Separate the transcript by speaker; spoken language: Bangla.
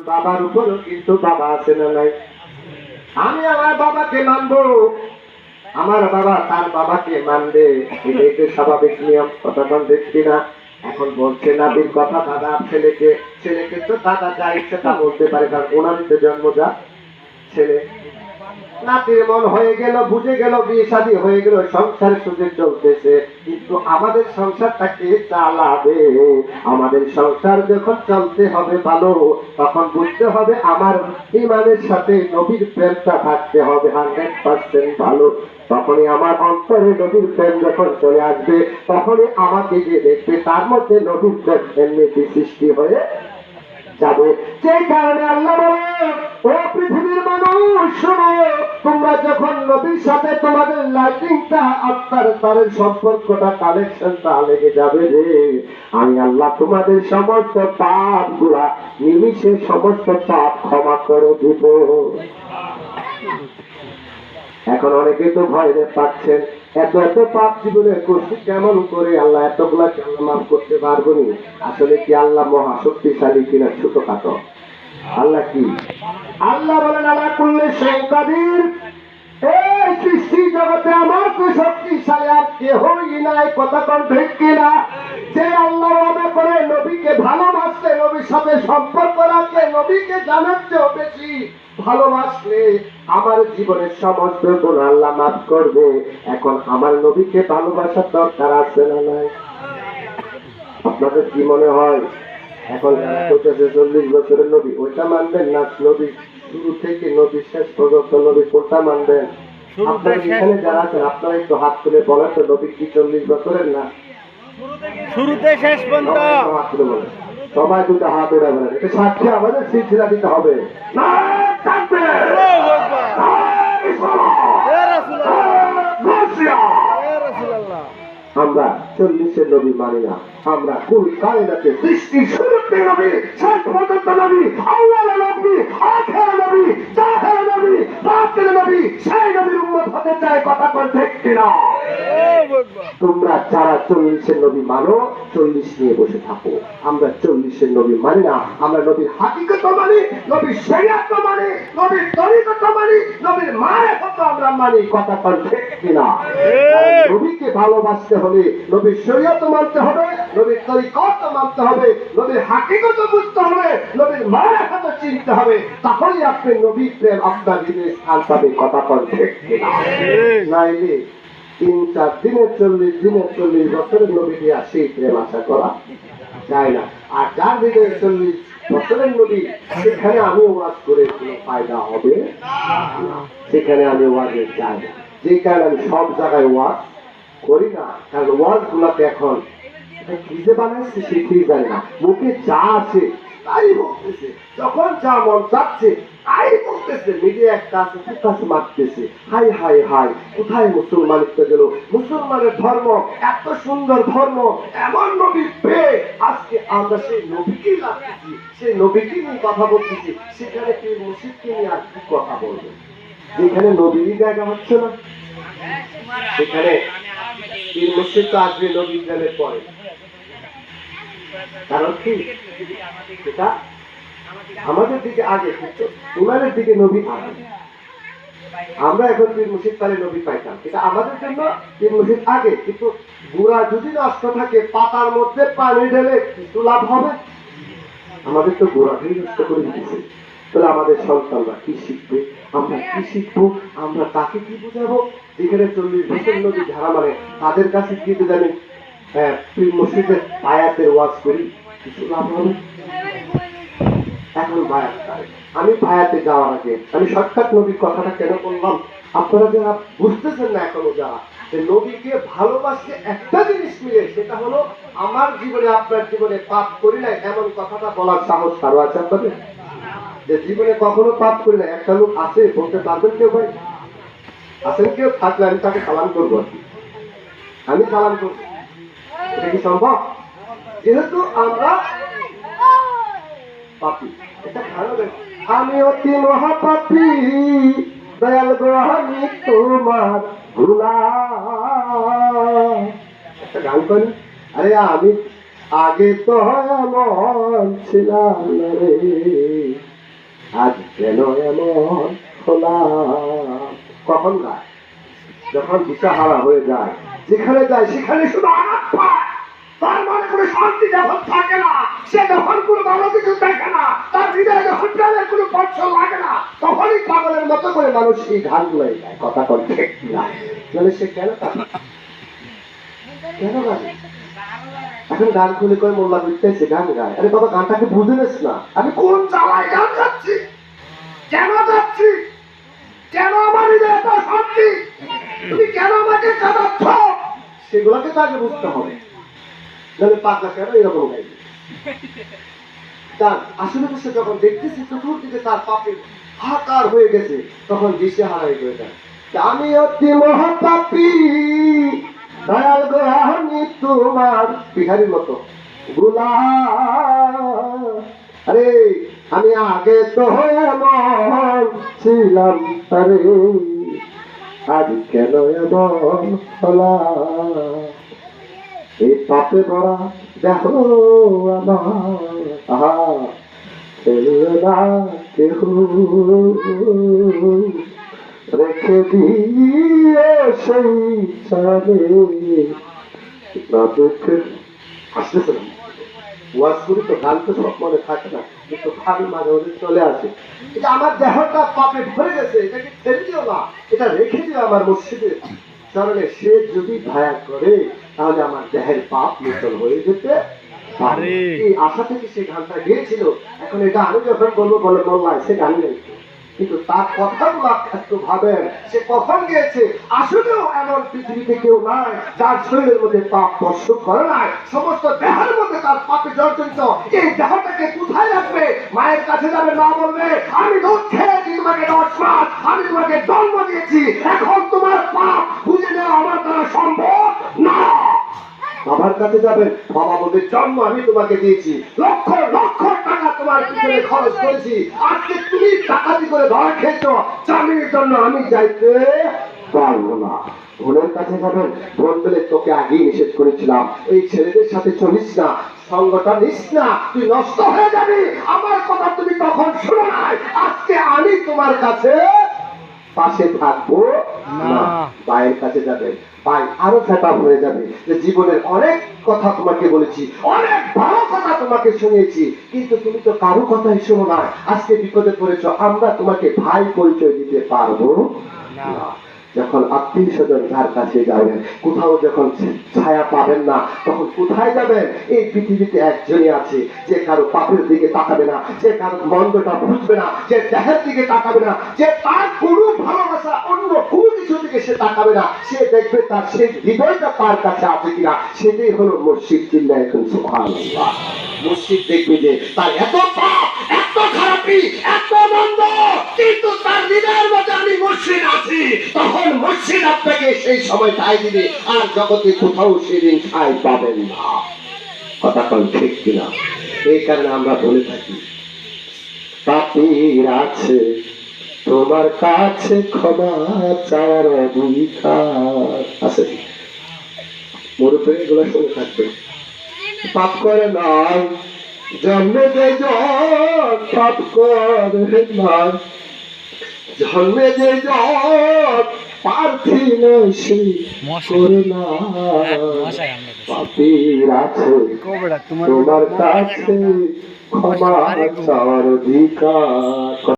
Speaker 1: বাবার উপরও কিন্তু বাবা আছে না নাই? আমি আমার বাবাকে মানবো, আমার বাবা তার বাবাকে মানবে, এটাই তো স্বাভাবিক নিয়ম। কথা কোন দেখছি না? এখন বলছে নাবির কথা, দাদা ছেলেকে, ছেলেকে তো দাদা যা ইচ্ছে তা বলতে পারে, কারণ ওনারই তো জন্ম, যা ছেলে। নাতির মন হয়ে গেল, বুঝে গেল, বিয়ে শাদী হয়ে গেল, সংসার সুখে চলতেছে, কিন্তু আমাদের সংসারটাকে চালাবে, আমাদের সংসার যখন চলতে হবে ভালো, তখন বুঝতে হবে আমার ইমানের সাথে নবীর প্রেমটা থাকতে হবে 100% ভালো। তখনই আমার অন্তরে নবীর প্রেম যখন চলে আসবে, তখনই আমাকে যে দেখবে তার মধ্যে নবীর প্রেম এমনিতে সৃষ্টি হয়ে যাবে। যে কারণে আল্লাহ বলে, ও পৃথিবীর মানুষ শোনো, তোমরা যখন নবীর সাথে তোমাদের লাইটিংটা, আত্মার তারের সম্পর্কটা, কানেকশনটা লেগে যাবে রে, আমি আল্লাহ তোমাদের সমস্ত পাপ গুলা নিমিষে সমস্ত পাপ ক্ষমা করে দিব। এখন অনেকে তো ভয় পাচ্ছেন, এত এত পাপ জীবনে করছি, কেমন করে আল্লাহ এতগুলা কেমন মাফ করতে পারবো নি? আসলে কি আল্লাহ মহাশক্তিশালী কিনা ছোটখাটো? আল্লাহ কি? আল্লাহ বলেন আল্লাহ করলে সংকাদীর, এই সৃষ্টি জগতে আমার তো শক্তিশালী আর কেহই নাই। কথা কোন ঠিক কিনা? যে আল্লাহ ওয়াদা করে নবীকে ভালোবাসলে, নবীর সাথে সম্পর্ক রাখলে, নবীকে জানার চেয়েও বেশি ভালোবাসলে আমার জীবনের সমস্ত গুণ আল্লাহ মাফ করবে। এখন আমার নবীকে ভালোবাসার দরকার আছে না নাই? আপনাদের কি মনে হয়? এখন 40 বছরের নবী ওইটা মানবেন না নবী শুরু থেকে নবী শেষ পর্যন্ত নবী কোনটা মানবেন? আপনারা এখানে যারা আছেন আপনারা একটু হাত তুলে বলেন তো, নবী কি 40 বছরের না
Speaker 2: শুরুতে শেষ পর্যন্ত?
Speaker 1: হাত তুলে বলেন, সবাই দুটো হাত উড়ে বলেন, এটা সাক্ষী আমাদের সিলসিলা দিতে হবে। না থাকবে আমরা 40-এর নবী মানি না, আমরা কুল কায়নাতে সৃষ্টি শুরুতে নবী, শেষ পর্যন্ত নবী, আউয়াল নবী, আখির নবী, জাহির নবী, বাতিল নবী, সেই নবীর উম্মত হতে চায়। কথা কোন ঠিক কিনা? তোমরা যারা 40-এর নবী মানো, 40 নিয়ে বসে থাকো। আমরা 40-এর নবী মানি না, আমরা নবীর হাকিকত মানি, নবীর শরিয়ত মানি, নবীর তরিকত মানি, নবীর মারিফত আমরা মানি। কথা কোন ঠিক কিনা? নবীকে ভালোবাসতে হলে নবীর শরিয়ত মানতে হবে, নবীর তরিকত মানতে হবে, নবীর হাকিকত বুঝতে হবে, নবীর মারিফত চিনতে হবে, তখনই আপনি নবীর প্রেম আপনার হৃদয়ে স্থান পাবে। কথা কোন ঠিক কিনা? নাইলে 3-4 দিনের 40 বছরের নবী দিয়ে সেই প্রেম আশা করা যায় না। আর যার হৃদয়ে 40 বছরের নবী, সেখানে আমি ওয়াজ করে কোনো ফায়দা হবে না, সেখানে আমি ওয়াজে যাই না। যে কারণে আমি সব জায়গায় ওয়াজ করি না, কারণ ওয়াজ গুলাতে এখন কি যে বানাইছে সেটাই জানি না, মুখে যা আছে তাই বলতেছে, যখন যা মন চাচ্ছে তাই বলতেছে। মিডিয়া একটা আছে ফোকাস মারতেছে, হাই হাই হাই, কোথায় মুসলমানিত্ব গেল? মুসলমানের ধর্ম এত সুন্দর ধর্ম, এমন নবী পেয়ে আজকে আমরা সেই নবীকেই লাগতেছি, সেই নবীকে নিয়ে কথা বলতেছি, সেখানে কি মুর্শিদকে নিয়ে আর কি কথা বলবো? যেখানে নবীরই জায়গা হচ্ছে না, সেখানে পীর মুর্শিদ তো আসবে নবী প্রেমের পরে। কারণ কি? সেটা আমাদের দিকে আগে, কিন্তু ইমানের দিকে নবী আগে। আমরা এখন পীর মুর্শিদ পালে নবী পাইতাম, এটা আমাদের জন্য পীর মুর্শিদ আগে। কিন্তু গুড়া যদি নষ্ট থাকে, পাতার মধ্যে পানি ঢেলে কিছু লাভ হবে? আমাদের তো গোড়াটাই নষ্ট করে দিচ্ছে। তাহলে আমাদের সন্তানরা কি শিখবে? আমরা কি শিখবো? আমরা তাকে কি বোঝাবো? যেখানে 40 বছর নবী ধারা মানে, তাদের কাছে কি জানি পীর মুর্শিদের আয়াতের ওয়াজ করি, কিছু লাভ হবে? এখন বায়াত করে। আমি বায়াতে যাওয়ার আগে আমি সাক্ষাৎ নবীর কথাটা কেন বললাম, আপনারা যারা বুঝতেছেন না এখনো, যারা যে নবীকে ভালোবাসতে একটা জিনিস মিলে, সেটা হলো আমার জীবনে আপনার জীবনে পাপ করি নাই, এমন কথাটা বলার সাহস কারো আছে আপনাদের? যে জীবনে কখনো পাপ করি না, একটা লোক আছে বলতে পারবেন কেউ? ভাই আছেন কেউ? থাকলে আমি তাকে সালাম করবো, আমি সালাম করবো। এটা কি সম্ভব? যেহেতু আমরা পাপী, এটা ভালো। আমি অতি মহাপাপী, দয়াল গো আমি তোমার গোলাম। একটা গান করি, আরে আমি আগে তো এমন ছিলাম না রে, আজ কেন এমন হলাম। কখন গায়? যখন দিশাহারা হয়ে যায়, যেখানে যায় সেখানে শুধু আঘাত পায়। তার মানে কোনো শান্তি যখন থাকে না, সে যখন কোনো ভালো কিছু দেখে না, তার হৃদয়ে যখন প্রেমের কোনো স্পর্শ লাগে না, তখনই পাগলের মতো করে মানুষ এই গানগুলোই গায়। কথা কল ঠিক না? তাহলে সে কেন কাঁদে? কেন গায়? এখন গান খুলে করে মোল্লা বিটতেছে গান গায়। আরে বাবা, গানটাকে বুঝে নিস না। আমি কোন জ্বালায় গান গাচ্ছি, কেন যাচ্ছি, কেন আমার হৃদয়ে এত শান্তি, তুমি কেন আমাকে কাঁদাচ্ছ, সেগুলোকে তো আগে বুঝতে হবে। নাহলে পাগলা কেন এরকম গাইবে? গান আসলে তো সে যখন দেখতেছে চতুর্দিকে তার পাপে হাহাকার হয়ে গেছে, তখন দিশে হারাই হয়ে যায়। আমি অতি মহাপাপী, দয়াল গো আমি তোমার বিহারীর মতো গোলাম। আরে আমি আগে তো এমন ছিলাম, আরে আজ কেন এমন হলাম। এই পাপে ভরা দেখো আমার, আহা ফেলিও না কেহ, রেখে দিয়ে সেই চালে না দেখে। আসতেছে না ওয়াজ করি তো, গান তো সব মনে থাকে না, কিন্তু ভাবি মাঝে মাঝে চলে আসে। এটা আমার দেহটা পাপে ভরে গেছে, এটাকে ছেড়ে দিও না, এটা রেখে দিও আমার মসজিদের চরণে। সে যদি ভায়া করে তাহলে আমার দেহের পাপ মোচন হয়ে যেতে পারে। এই আশা থেকে সে গানটা গেয়েছিল। এখন এটা আমি যখন বলবো বলে মোল্লায়, সে গান গাইছে, কিন্তু তার কথাগুলো একটু ভাবেন, সে কখন গিয়েছে। আসলেও এমন পৃথিবীতে কেউ নাই যার শরীরের মধ্যে পাপ স্পর্শ করে নাই। সমস্ত দেহের মধ্যে তার পাপে জর্জরিত। এই দেহটাকে কোথায় রাখবে? মায়ের কাছে যাবে, মা বলবে আমি দুধ খেয়েছি তোমাকে 10 মাস, আমি তোমাকে জন্ম দিয়েছি, এখন তোমার পাপ বুঝে নেওয়া আমার দ্বারা সম্ভব না। বাবার কাছে যাবেন, বাবা বলবে জন্ম আমি তোমাকে দিয়েছি, লক্ষ লক্ষ টাকা তোমার পিছনে খরচ করেছি, আজকে তুমি ডাকাতি করে ধরা খেয়েছো, চাকরির জন্য আমি যাইতে পারবো না। বোনের কাছে যাবেন, বোন বলে তোকে আগেই নিষেধ করেছিলাম, এই ছেলেদের সাথে চলিস না, সঙ্গটা নিস না, তুই নষ্ট হয়ে যাবি। আমার কথা তুমি তখন শুনো নাই, আজকে আমি তোমার কাছে পাশে থাকবো না। ভাইয়ের কাছে যাবেন, ভাই আরো ফেটা হয়ে যাবে যে জীবনের অনেক কথা তোমাকে বলেছি, অনেক ভালো কথা তোমাকে শুনিয়েছি, কিন্তু তুমি তো কারো কথাই শোনো না। আজকে বিপদে পড়েছো, আমরা তোমাকে ভাই পরিচয় দিতে পারবো না। যখন আত্মীয় স্বজন যার কাছে যাবেন, কোথাও যখন ছায়া পাবেন না, তখন কোথায় যাবেন? এই পৃথিবীতে একজনই আছে যে কারো পাপের দিকে তাকাবে না, যে কারো মন্দটা বুঝবে না, যে দেহের দিকে তাকাবে না, যে তার কোনো ভালোবাসা অন্য কোনো কিছু দিকে সে তাকাবে না। সে দেখবে তার সেই হৃদয়টা তার কাছে আছে কিনা, সেটাই হলো মসজিদ। চিল্লায় এখন সুবহানাল্লাহ। মসজিদ দেখবে যে তার এত পাপ, এত খারাপি, এত মন্দ, কিন্তু তার হৃদয়ের মধ্যে আমি মসজিদ আছি, তখন মসজিদ আপনাকে সেই সময় ঠাঁই দিবে, আর জগতে কোথাও সেদিন ঠাঁই পাবেন না। কথা কোন ঠিক কিনা? এই কারণে আমরা বলে থাকি, পাপীর আছে তোমার কাছে ক্ষমা চাওয়ার অধিকার আছে। মুরব্বী এগুলো শুনে থাকবে। পাপ করে নাই জন্মে যে জন, পাপ করে নাই জন্মে যে জন, পার্থী নয় সে করে না। পাপীর আছে তোমার কাছে ক্ষমা চাওয়ার অধিকার।